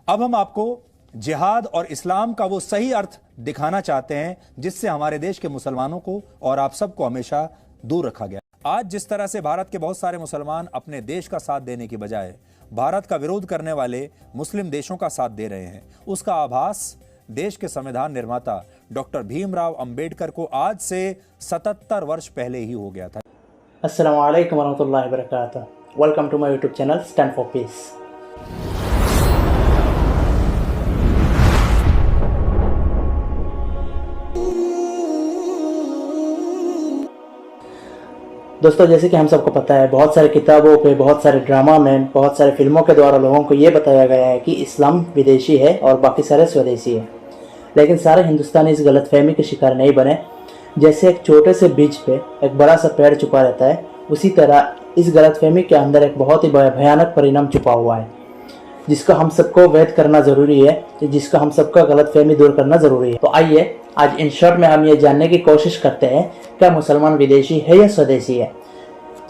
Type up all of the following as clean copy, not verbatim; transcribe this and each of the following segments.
अब हम आपको जिहाद और इस्लाम का वो सही अर्थ दिखाना चाहते हैं जिससे हमारे देश के मुसलमानों को और आप सबको हमेशा दूर रखा गया। आज जिस तरह से भारत के बहुत सारे मुसलमान अपने देश का साथ देने की बजाय भारत का विरोध करने वाले मुस्लिम देशों का साथ दे रहे हैं, उसका आभास देश के संविधान निर्माता डॉक्टर भीमराव अंबेडकर को आज से 77 वर्ष पहले ही हो गया था। अस्सलामु अलैकुम वरहमतुल्लाहि वबरकातुहू। Welcome to my YouTube channel stand for peace. दोस्तों, जैसे कि हम सबको पता है, बहुत सारे किताबों पे, बहुत सारे ड्रामा में, बहुत सारे फिल्मों के द्वारा लोगों को ये बताया गया है कि इस्लाम विदेशी है और बाकी सारे स्वदेशी है। लेकिन सारे हिंदुस्तानी इस गलतफहमी के शिकार नहीं बने। जैसे एक छोटे से बीज पे एक बड़ा सा पेड़ छुपा रहता है, उसी तरह इस गलतफहमी के अंदर एक बहुत ही भयानक परिणाम छुपा हुआ है, जिसको हम सबको वैध करना ज़रूरी है, जिसका हम सबका गलतफहमी दूर करना ज़रूरी है। तो आइए आज इन शॉर्ट में हम ये जानने की कोशिश करते हैं क्या मुसलमान विदेशी है या स्वदेशी है।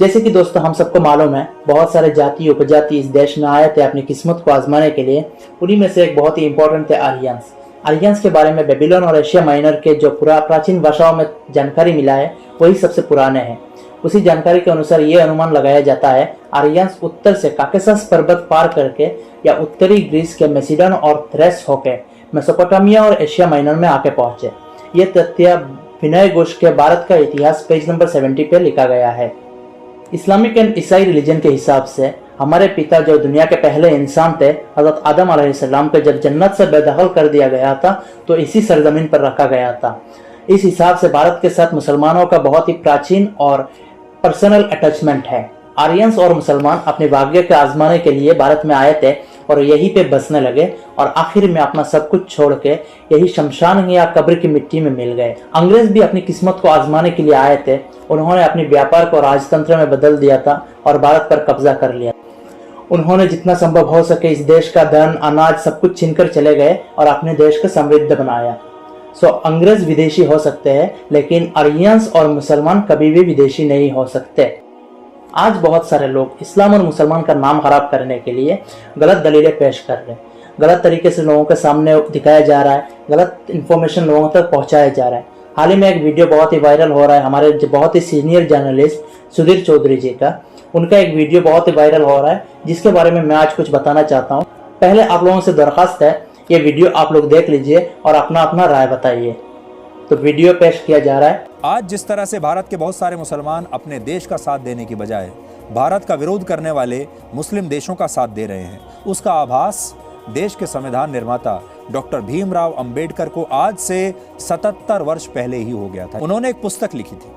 जैसे कि दोस्तों हम सबको मालूम है, बहुत सारे जाति उपजाति इस देश में आए थे अपनी किस्मत को आजमाने के लिए। उन्हीं में से एक बहुत ही इंपॉर्टेंट थे आर्यंस। आर्यंस के बारे में बेबीलोन और एशिया माइनर के जो प्राचीन भाषाओं में जानकारी मिला है वही सबसे पुराने हैं। उसी जानकारी के अनुसार ये अनुमान लगाया जाता है आर्यंस उत्तर से काकेसस पर्वत पार करके या उत्तरी ग्रीस के मेसिडोन और थ्रेस होके मेसोपोटामिया और एशिया माइनर में आके पहुंचे। ये तथ्य विनय घोष के भारत का इतिहास पेज नंबर 70 पे लिखा गया है। इस्लामिक एंड ईसाई रिलीजन के हिसाब से हमारे पिता जो दुनिया के पहले इंसान थे, हजरत आदम अलैहिस्सलाम को जब जन्नत से बेदखल कर दिया गया था तो इसी सरजमीन पर रखा गया था। इस हिसाब से भारत के साथ मुसलमानों का बहुत ही प्राचीन और पर्सनल अटैचमेंट है। आर्यंस और मुसलमान अपने भाग्य के आजमाने के लिए भारत में आए थे और यहीं पे बसने लगे और आखिर में अपना सब कुछ छोड़ के यही शमशान या कब्र की मिट्टी में मिल गए। अंग्रेज भी अपनी किस्मत को आजमाने के लिए आए थे। उन्होंने अपने व्यापार को राजतंत्र में बदल दिया था और भारत पर कब्जा कर लिया। उन्होंने जितना संभव हो सके इस देश का धन अनाज सब कुछ छीनकर चले गए और अपने देश को समृद्ध बनाया। अंग्रेज विदेशी हो सकते हैं, लेकिन आर्यंस और मुसलमान कभी भी विदेशी नहीं हो सकते। आज बहुत सारे लोग इस्लाम और मुसलमान का नाम खराब करने के लिए गलत दलीलें पेश कर रहे हैं। गलत तरीके से लोगों के सामने दिखाया जा रहा है, गलत इन्फॉर्मेशन लोगों तक पहुंचाया जा रहा है। हाल ही में एक वीडियो बहुत ही वायरल हो रहा है हमारे बहुत ही सीनियर जर्नलिस्ट सुधीर चौधरी जी का। उनका एक वीडियो बहुत ही वायरल हो रहा है जिसके बारे में मैं आज कुछ बताना चाहता हूँ। पहले आप लोगों से दरखास्त है, ये वीडियो आप लोग देख लीजिए और अपना अपना राय बताइए। तो वीडियो पेश किया जा रहा है। आज जिस तरह से भारत के बहुत सारे मुसलमान अपने देश का साथ देने की बजाय भारत का विरोध करने वाले मुस्लिम देशों का साथ दे रहे हैं, उसका आभास देश के संविधान निर्माता डॉक्टर भीमराव अंबेडकर को आज से 77 वर्ष पहले ही हो गया था। उन्होंने एक पुस्तक लिखी थी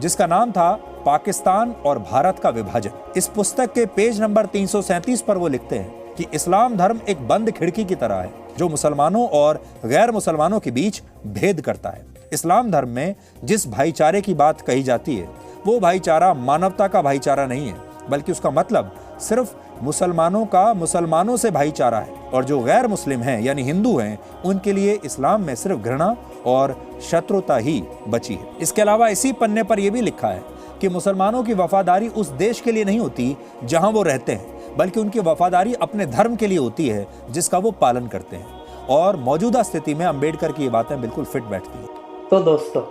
जिसका नाम था पाकिस्तान और भारत का विभाजन। इस पुस्तक के पेज नंबर 337 पर वो लिखते हैं कि इस्लाम धर्म एक बंद खिड़की की तरह है जो मुसलमानों और गैर मुसलमानों के बीच भेद करता है। इस्लाम धर्म में जिस भाईचारे की बात कही जाती है वो भाईचारा मानवता का भाईचारा नहीं है, बल्कि उसका मतलब सिर्फ मुसलमानों का मुसलमानों से भाईचारा है। और जो गैर मुस्लिम हैं यानी हिंदू हैं, उनके लिए इस्लाम में सिर्फ घृणा और शत्रुता ही बची है। इसके अलावा इसी पन्ने पर यह भी लिखा है कि मुसलमानों की वफादारी उस देश के लिए नहीं होती जहां वो रहते हैं, बल्कि उनकी वफादारी अपने धर्म के लिए होती है जिसका वो पालन करते हैं। और मौजूदा स्थिति में अंबेडकर की ये बातें बिल्कुल फिट बैठती हैं। तो दोस्तों,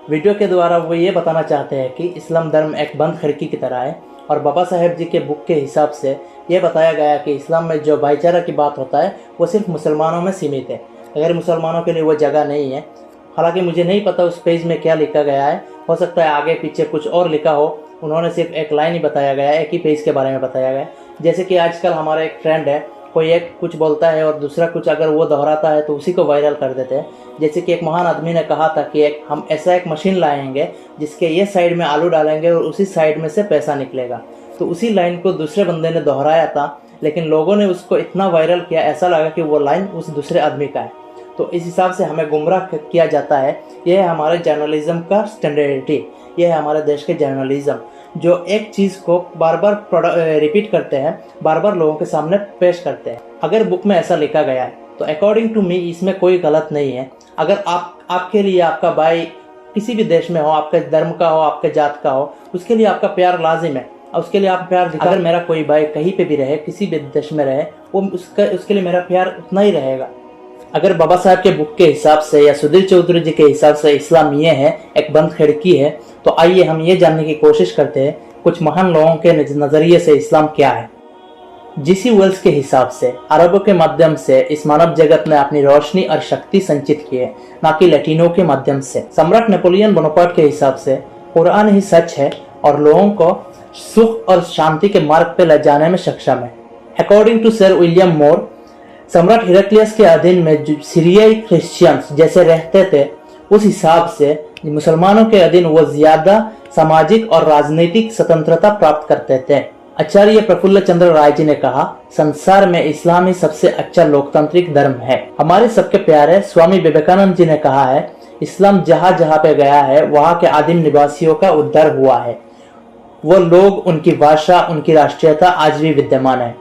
वीडियो के द्वारा वो ये बताना चाहते हैं कि इस्लाम धर्म एक बंद खिड़की की तरह है और बाबा साहेब जी के बुक के हिसाब से ये बताया गया कि इस्लाम में जो भाईचारा की बात होता है वो सिर्फ मुसलमानों में सीमित है, गैर मुसलमानों के लिए वो जगह नहीं है। हालांकि मुझे नहीं पता उस पेज में क्या लिखा गया है, हो सकता है आगे पीछे कुछ और लिखा हो। उन्होंने सिर्फ एक लाइन ही बताया गया है, एक ही पेज के बारे में बताया गया है। जैसे कि आजकल हमारा एक ट्रेंड है, कोई एक कुछ बोलता है और दूसरा कुछ अगर वो दोहराता है तो उसी को वायरल कर देते हैं। जैसे कि एक महान आदमी ने कहा था कि हम ऐसा एक मशीन लाएंगे जिसके ये साइड में आलू डालेंगे और उसी साइड में से पैसा निकलेगा। तो उसी लाइन को दूसरे बंदे ने दोहराया था, लेकिन लोगों ने उसको इतना वायरल किया, ऐसा लगा कि वो लाइन उस दूसरे आदमी का है। तो इस हिसाब से हमें गुमराह किया जाता है। यह है हमारे जर्नलिज्म का स्टैंडर्डिटी, यह है हमारे देश के जर्नलिज्म, जो एक चीज़ को बार बार रिपीट करते हैं, बार बार लोगों के सामने पेश करते हैं। अगर बुक में ऐसा लिखा गया है तो अकॉर्डिंग टू मी इसमें कोई गलत नहीं है। अगर आपके लिए आपका भाई किसी भी देश में हो, आपके धर्म का हो, आपके जात का हो, उसके लिए आपका प्यार लाजिम है। और उसके लिए आप प्यार दिखा। अगर मेरा कोई भाई कहीं पे भी रहे, किसी भी देश में रहे, वो उसके लिए मेरा प्यार उतना ही रहेगा। अगर बाबा साहब के बुक के हिसाब से या सुधीर चौधरी जी के हिसाब से इस्लाम ये है, एक बंद खिड़की है, तो आइए हम ये जानने की कोशिश करते हैं कुछ महान लोगों के नज़रिए से इस्लाम क्या है। जीसी वेल्स के हिसाब से अरबों के माध्यम से इस मानव जगत में अपनी रोशनी और शक्ति संचित की है, ना कि लैटिनों के माध्यम से। सम्राट नेपोलियन बोनापार्ट के हिसाब से कुरान ही सच है और लोगों को सुख और शांति के मार्ग पे ले जाने में सक्षम है। अकॉर्डिंग टू सर विलियम मोर, सम्राट हिरक्लियस के अधीन में जो सीरियाई क्रिश्चियंस जैसे रहते थे, उस हिसाब से मुसलमानों के अधीन वो ज्यादा सामाजिक और राजनीतिक स्वतंत्रता प्राप्त करते थे। आचार्य प्रफुल्ल चंद्र राय जी ने कहा, संसार में इस्लाम ही सबसे अच्छा लोकतांत्रिक धर्म है। हमारे सबके प्यारे स्वामी विवेकानंद जी ने कहा है, इस्लाम जहाँ जहाँ पे गया है वहाँ के आदिम निवासियों का उद्धार हुआ है। वो लोग, उनकी भाषा, उनकी राष्ट्रीयता आज भी विद्यमान है।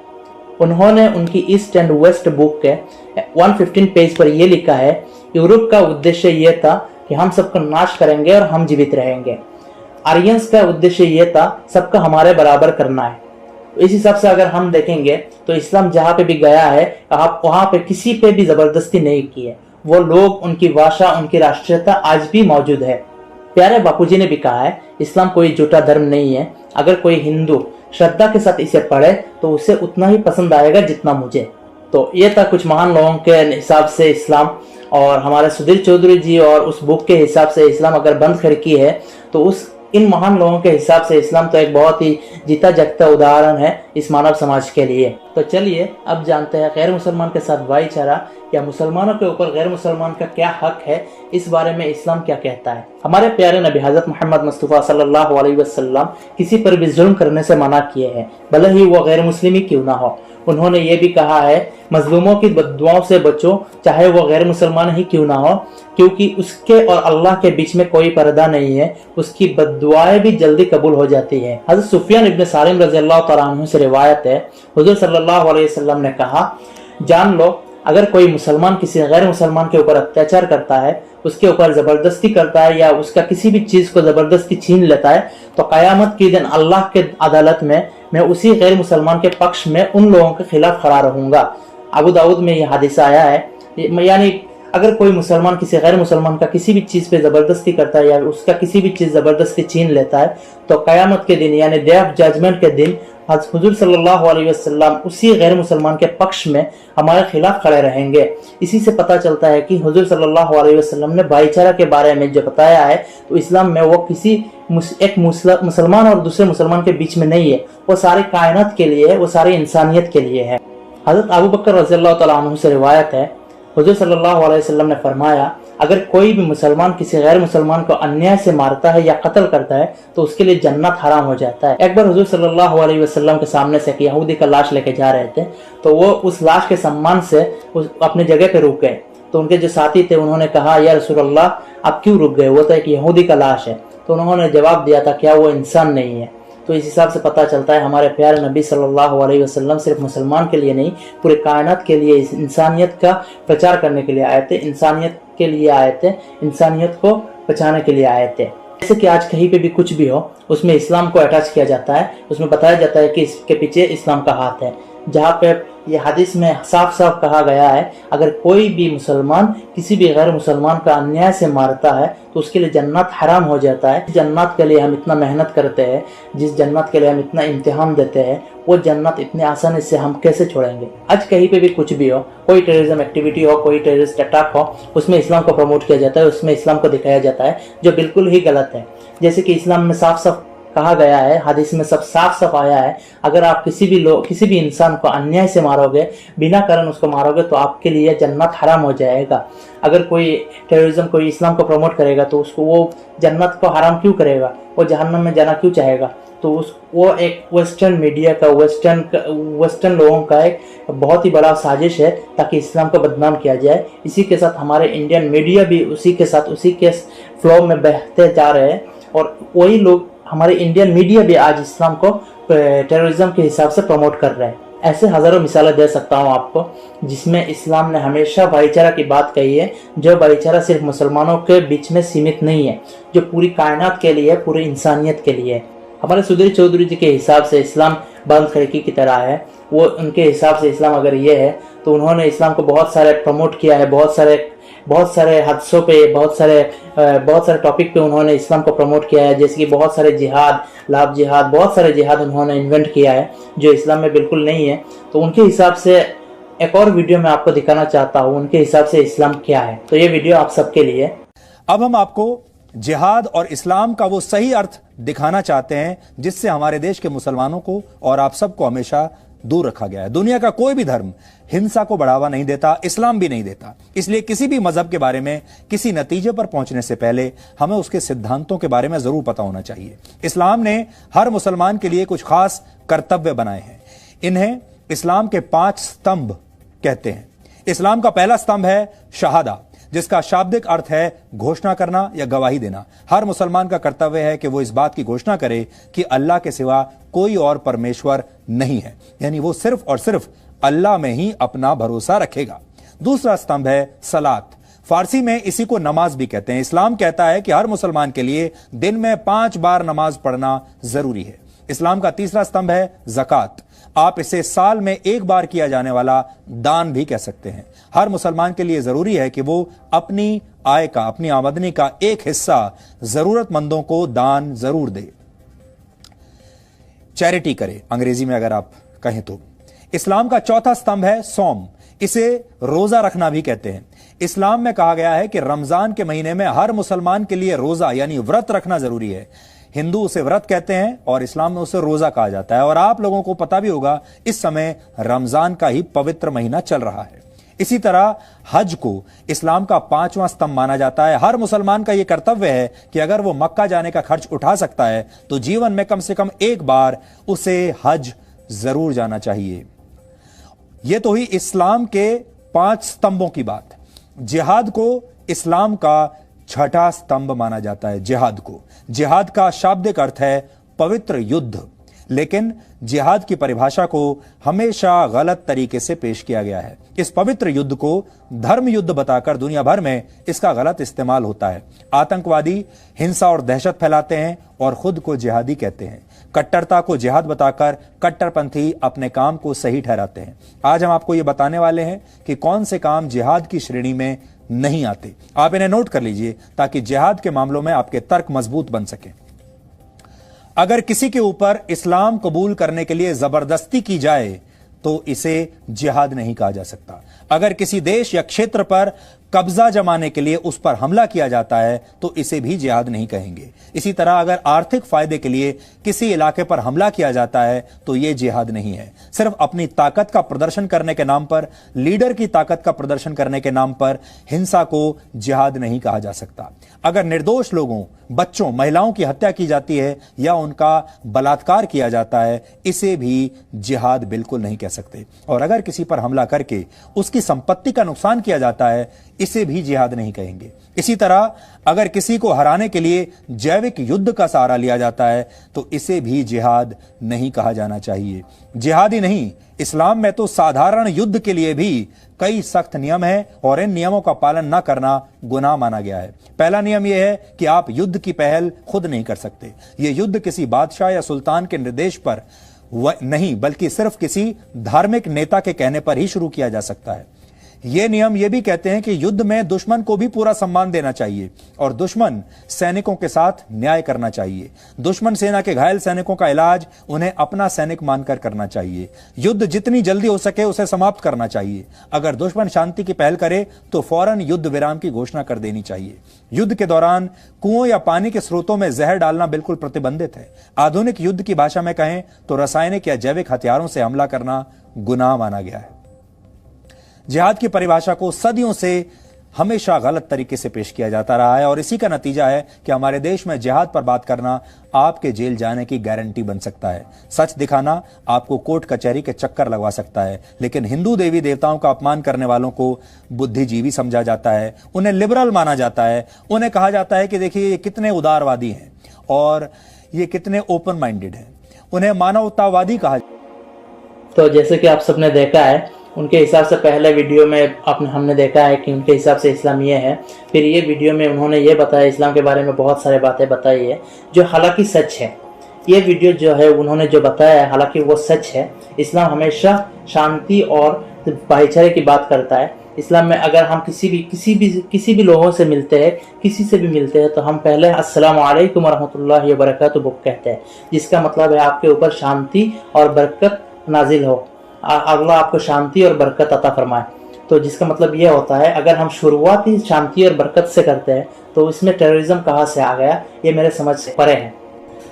उन्होंने उनकी ईस्ट एंड वेस्ट बुक के 115 पेज पर यह लिखा है, यूरोप का उद्देश्य यह था कि हम सबको नाश करेंगे और हम जीवित रहेंगे। आर्यंस का उद्देश्य यह था सबका हमारे बराबर करना है। इस हिसाब से अगर हम देखेंगे तो इस्लाम जहाँ पे भी गया है, आप वहाँ पे किसी पे भी जबरदस्ती नहीं की है। वो लोग, उनकी भाषा, उनकी राष्ट्रीयता आज भी मौजूद है। प्यारे बापूजी ने भी कहा है, इस्लाम कोई झूठा धर्म नहीं है। अगर कोई हिंदू श्रद्धा के साथ इसे पढ़े तो उसे उतना ही पसंद आएगा जितना मुझे। तो ये था कुछ महान लोगों के हिसाब से इस्लाम, और हमारे सुधीर चौधरी जी और उस बुक के हिसाब से इस्लाम अगर बंद खिड़की है, तो इन महान लोगों के हिसाब से इस्लाम तो एक बहुत ही जीता जागता उदाहरण है इस मानव समाज के लिए। तो चलिए अब जानते हैं गैर मुसलमान के साथ भाईचारा या मुसलमानों के ऊपर गैर मुसलमान का क्या हक है, इस बारे में इस्लाम क्या कहता है। हमारे प्यारे नबी हजरत मोहम्मद मुस्तफ़ा सल्लल्लाहु अलैहि वसल्लम किसी पर भी जुल्म करने से मना किए हैं, भले ही वो गैर मुस्लिम ही क्यों ना हो। उन्होंने ये भी कहा है, मजलूमों की बद्दुआओं से बचो, चाहे वो गैर मुसलमान ही क्यों ना हो, क्योंकि उसके और अल्लाह के बीच में कोई पर्दा नहीं है, उसकी बद्दुआएं भी जल्दी कबूल हो जाती हैं। हज़रत सुफियान इब्न सालिम रज़ियल्लाहु तआला अन्हु से रिवायत है, हुज़ूर सल्लल्लाहु अलैहि वसल्लम ने कहा, जान लो अगर कोई मुसलमान किसी गैर मुसलमान के ऊपर अत्याचार करता है, उसके ऊपर जबरदस्ती करता है या उसका किसी भी चीज को जबरदस्ती छीन लेता है, तो कयामत के दिन अल्लाह के अदालत में मैं उसी गैर मुसलमान के पक्ष में उन लोगों के खिलाफ खड़ा रहूंगा। अबू दाऊद में यह हदीस आया है, यानी अगर कोई मुसलमान किसी गैर मुसलमान का किसी भी चीज पे जबरदस्ती करता है या उसका किसी भी चीज जबरदस्ती छीन लेता है, तो कयामत के दिन यानी डे ऑफ जजमेंट के दिन हुजूर सल्लल्लाहु अलैहि वसल्लम उसी गैर मुसलमान के पक्ष में हमारे खिलाफ खड़े रहेंगे। इसी से पता चलता है कि हुजूर सल्लल्लाहु अलैहि वसल्लम ने भाईचारा के बारे में जो बताया है, तो इस्लाम में वो किसी एक मुसलमान और दूसरे मुसलमान के बीच में नहीं है, वो सारी कायनात के लिए है, वो सारी इंसानियत के लिए है। हज़रत अबू बकर रज़ियल्लाहु तआला अन्हु से रिवायत है, हुजूर सल्लल्लाहु अलैहि वसल्लम ने फरमाया, अगर कोई भी मुसलमान किसी गैर मुसलमान को अन्याय से मारता है या कत्ल करता है तो उसके लिए जन्नत हराम हो जाता है। एक बार हुजूर सल्लल्लाहु अलैहि वसल्लम के सामने से एक यहूदी का लाश लेके जा रहे थे, तो वो उस लाश के सम्मान से अपने जगह पे रुक गए। तो उनके जो साथी थे उन्होंने कहा, या रसूल अल्लाह आप क्यों रुक गए, वो तो एक यहूदी का लाश है। तो उन्होंने जवाब दिया था, क्या वो इंसान नहीं है। तो इस हिसाब से पता चलता है हमारे प्यारे नबी सल्लल्लाहु अलैहि वसल्लम सिर्फ मुसलमान के लिए नहीं, पूरे कायनात के लिए इंसानियत का प्रचार करने के लिए आए थे, इंसानियत के लिए आए थे, इंसानियत को बचाने के लिए आए थे। जैसे कि आज कहीं पे भी कुछ भी हो उसमें इस्लाम को अटैच किया जाता है, उसमें बताया जाता है कि इसके पीछे इस्लाम का हाथ है। जहाँ पे ये हदीस में साफ साफ कहा गया है, अगर कोई भी मुसलमान किसी भी गैर मुसलमान का अन्याय से मारता है तो उसके लिए जन्नत हराम हो जाता है। जिस जन्नत के लिए हम इतना मेहनत करते हैं, जिस जन्नत के लिए हम इतना इम्तिहान देते हैं, वो जन्नत इतने आसानी से हम कैसे छोड़ेंगे। आज कहीं पे भी कुछ भी हो, कोई टेररिज्म एक्टिविटी हो, कोई टेररिस्ट अटैक हो, उसमें इस्लाम को प्रमोट किया जाता है, उसमें इस्लाम को दिखाया जाता है, जो बिल्कुल ही गलत है। जैसे कि इस्लाम में साफ साफ कहा गया है, हदीस में सब साफ साफ आया है, अगर आप किसी भी इंसान को अन्याय से मारोगे, बिना कारण उसको मारोगे, तो आपके लिए जन्नत हराम हो जाएगा। अगर कोई टेररिज्म, कोई इस्लाम को प्रमोट करेगा तो उसको वो जन्नत को हराम क्यों करेगा, वो जहन्नम में जाना क्यों चाहेगा। तो वो एक वेस्टर्न मीडिया का, वेस्टर्न लोगों का एक बहुत ही बड़ा साजिश है ताकि इस्लाम को बदनाम किया जाए। इसी के साथ हमारे इंडियन मीडिया भी उसी के फ्लो में बहते जा रहे हैं, और वही लोग, हमारे इंडियन मीडिया भी आज इस्लाम को टेररिज्म के हिसाब से प्रमोट कर रहे हैं। ऐसे हजारों मिसालें दे सकता हूँ आपको, जिसमें इस्लाम ने हमेशा भाईचारा की बात कही है, जो भाईचारा सिर्फ मुसलमानों के बीच में सीमित नहीं है, जो पूरी कायनात के लिए, पूरी इंसानियत के लिए है। हमारे सुधीर चौधरी जी के हिसाब से इस्लाम बंद खिड़की की तरह है। वो उनके हिसाब से इस्लाम अगर ये है तो उन्होंने इस्लाम को बहुत सारे प्रमोट किया है, बहुत सारे हादसों पे, बहुत सारे टॉपिक पे उन्होंने इस्लाम को प्रमोट किया है। जैसे कि बहुत सारे जिहाद, लाभ जिहाद, बहुत सारे जिहाद उन्होंने इन्वेंट किया है जो इस्लाम में बिल्कुल नहीं है। तो उनके हिसाब से एक और वीडियो मैं आपको दिखाना चाहता हूँ उनके हिसाब से इस्लाम क्या है। तो ये वीडियो आप सबके लिए। अब हम आपको जिहाद और इस्लाम का वो सही अर्थ दिखाना चाहते हैं जिससे हमारे देश के मुसलमानों को और आप सबको हमेशा दूर रखा गया है। दुनिया का कोई भी धर्म हिंसा को बढ़ावा नहीं देता, इस्लाम भी नहीं देता। इसलिए किसी भी मजहब के बारे में किसी नतीजे पर पहुंचने से पहले हमें उसके सिद्धांतों के बारे में जरूर पता होना चाहिए। इस्लाम ने हर मुसलमान के लिए कुछ खास कर्तव्य बनाए हैं। इन्हें इस्लाम के 5 स्तंभ कहते हैं। इस्लाम का पहला स्तंभ है शहादा, जिसका शाब्दिक अर्थ है घोषणा करना या गवाही देना। हर मुसलमान का कर्तव्य है कि वो इस बात की घोषणा करे कि अल्लाह के सिवा कोई और परमेश्वर नहीं है, यानी वो सिर्फ और सिर्फ अल्लाह में ही अपना भरोसा रखेगा। दूसरा स्तंभ है सलात, फारसी में इसी को नमाज भी कहते हैं। इस्लाम कहता है कि हर मुसलमान के लिए दिन में 5 बार नमाज पढ़ना जरूरी है। इस्लाम का तीसरा स्तंभ है ज़कात, आप इसे साल में 1 बार किया जाने वाला दान भी कह सकते हैं। हर मुसलमान के लिए जरूरी है कि वो अपनी आय का, अपनी आमदनी का एक हिस्सा जरूरतमंदों को दान जरूर दे, चैरिटी करे अंग्रेजी में अगर आप कहें तो। इस्लाम का चौथा स्तंभ है सौम, इसे रोजा रखना भी कहते हैं। इस्लाम में कहा गया है कि रमजान के महीने में हर मुसलमान के लिए रोजा यानी व्रत रखना जरूरी है। हिंदू उसे व्रत कहते हैं और इस्लाम में उसे रोजा कहा जाता है। और आप लोगों को पता भी होगा इस समय रमजान का ही पवित्र महीना चल रहा है। इसी तरह हज को इस्लाम का 5वां स्तंभ माना जाता है। हर मुसलमान का यह कर्तव्य है कि अगर वो मक्का जाने का खर्च उठा सकता है तो जीवन में कम से कम 1 बार उसे हज जरूर जाना चाहिए। यह तो ही इस्लाम के 5 स्तंभों की बात। जिहाद को इस्लाम का 6ठा स्तंभ माना जाता है। जिहाद का शाब्दिक अर्थ है पवित्र युद्ध, लेकिन जिहाद की परिभाषा को हमेशा गलत तरीके से पेश किया गया है। इस पवित्र युद्ध को धर्म युद्ध बताकर दुनिया भर में इसका गलत इस्तेमाल होता है। आतंकवादी हिंसा और दहशत फैलाते हैं और खुद को जिहादी कहते हैं। कट्टरता को जिहाद बताकर कट्टरपंथी अपने काम को सही ठहराते हैं। आज हम आपको यह बताने वाले हैं कि कौन से काम जिहाद की श्रेणी में नहीं आते। आप इन्हें नोट कर लीजिए ताकि जिहाद के मामलों में आपके तर्क मजबूत बन सके। अगर किसी के ऊपर इस्लाम कबूल करने के लिए जबरदस्ती की जाए तो इसे जिहाद नहीं कहा जा सकता। अगर किसी देश या क्षेत्र पर कब्जा जमाने के लिए उस पर हमला किया जाता है तो इसे भी जिहाद नहीं कहेंगे। इसी तरह अगर आर्थिक फायदे के लिए किसी इलाके पर हमला किया जाता है तो यह जिहाद नहीं है। सिर्फ अपनी ताकत का प्रदर्शन करने के नाम पर, लीडर की ताकत का प्रदर्शन करने के नाम पर हिंसा को जिहाद नहीं कहा जा सकता। अगर निर्दोष लोगों, बच्चों, महिलाओं की हत्या की जाती है या उनका बलात्कार किया जाता है, इसे भी जिहाद बिल्कुल नहीं कह सकते। और अगर किसी पर हमला करके उसकी संपत्ति का नुकसान किया जाता है, इसे भी जिहाद नहीं कहेंगे। इसी तरह अगर किसी को हराने के लिए जैविक युद्ध का सहारा लिया जाता है तो इसे भी जिहाद नहीं कहा जाना चाहिए। जिहाद ही नहीं, इस्लाम में तो साधारण युद्ध के लिए भी कई सख्त नियम हैं और इन नियमों का पालन न करना गुनाह माना गया है। पहला नियम यह है कि आप युद्ध की पहल खुद नहीं कर सकते। यह युद्ध किसी बादशाह या सुल्तान के निर्देश पर नहीं बल्कि सिर्फ किसी धार्मिक नेता के कहने पर ही शुरू किया जा सकता है। ये नियम ये भी कहते हैं कि युद्ध में दुश्मन को भी पूरा सम्मान देना चाहिए और दुश्मन सैनिकों के साथ न्याय करना चाहिए। दुश्मन सेना के घायल सैनिकों का इलाज उन्हें अपना सैनिक मानकर करना चाहिए। युद्ध जितनी जल्दी हो सके उसे समाप्त करना चाहिए। अगर दुश्मन शांति की पहल करे तो फौरन युद्ध विराम की घोषणा कर देनी चाहिए। युद्ध के दौरान कुओं या पानी के स्रोतों में जहर डालना बिल्कुल प्रतिबंधित है। आधुनिक युद्ध की भाषा में कहें तो रासायनिक या जैविक हथियारों से हमला करना गुनाह माना गया है। जिहाद की परिभाषा को सदियों से हमेशा गलत तरीके से पेश किया जाता रहा है और इसी का नतीजा है कि हमारे देश में जिहाद पर बात करना आपके जेल जाने की गारंटी बन सकता है। सच दिखाना आपको कोर्ट कचहरी के चक्कर लगवा सकता है। लेकिन हिंदू देवी देवताओं का अपमान करने वालों को बुद्धिजीवी समझा जाता है, उन्हें लिबरल माना जाता है। उन्हें कहा जाता है कि देखिए ये कितने उदारवादी हैं और ये कितने ओपन माइंडेड हैं। उन्हें मानवतावादी कहा। तो जैसे कि आप सबने देखा है, उनके हिसाब से पहले वीडियो में हमने देखा है कि उनके हिसाब से इस्लाम ये है। फिर ये वीडियो में उन्होंने ये बताया, इस्लाम के बारे में बहुत सारे बातें बताई है जो हालांकि सच है। ये वीडियो जो है उन्होंने जो बताया है हालांकि वो सच है। इस्लाम हमेशा शांति और भाईचारे की बात करता है। इस्लाम में अगर हम किसी भी लोगों से मिलते हैं, किसी से भी मिलते हैं, तो हम पहले अस्सलामु अलैकुम वरहमतुल्लाहि वबरकातुहू कहते हैं, जिसका मतलब है आपके ऊपर शांति और बरकत नाजिल हो, अल्लाह आपको शांति और बरकत अता फरमाए। तो जिसका मतलब ये होता है अगर हम शुरुआत ही शांति और बरकत से करते हैं तो इसमें टेररिज्म कहाँ से आ गया, ये मेरे समझ से परे है।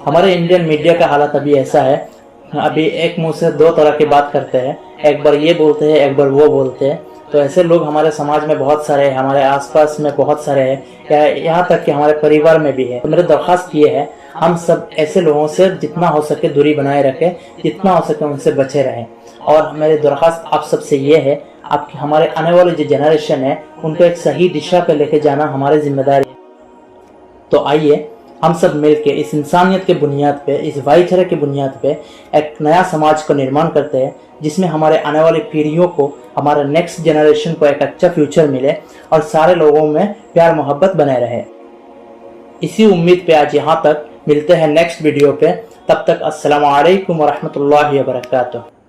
हमारे इंडियन मीडिया का हालत अभी ऐसा है, अभी एक मुंह से दो तरह की बात करते हैं, एक बार ये बोलते हैं एक बार वो बोलते हैं। तो ऐसे लोग हमारे समाज में बहुत सारे हैं, हमारे आसपास में बहुत सारे हैं, यहाँ तक कि हमारे परिवार में भी है। तो मेरी दरख्वास्त ये है हम सब ऐसे लोगों से जितना हो सके दूरी बनाए रखें, जितना हो सके उनसे बचे रहें। और मेरी दरख्वास्त आप सबसे ये है, आप हमारे आने वाली जो जनरेशन है उनको एक सही दिशा पे लेके जाना हमारी जिम्मेदारी है। तो आइए हम सब मिलके इस इंसानियत के बुनियाद पे, इस भाईचारे की बुनियाद पे एक नया समाज को निर्माण करते हैं, जिसमें हमारे आने वाली पीढ़ियों को, हमारे नेक्स्ट जनरेशन को एक अच्छा फ्यूचर मिले और सारे लोगों में प्यार मोहब्बत बने रहे। इसी उम्मीद पे आज यहाँ तक, मिलते हैं नेक्स्ट वीडियो पे। तब तक अस्सलामु अलैकुम वरहमतुल्लाहि वबरकातुहू।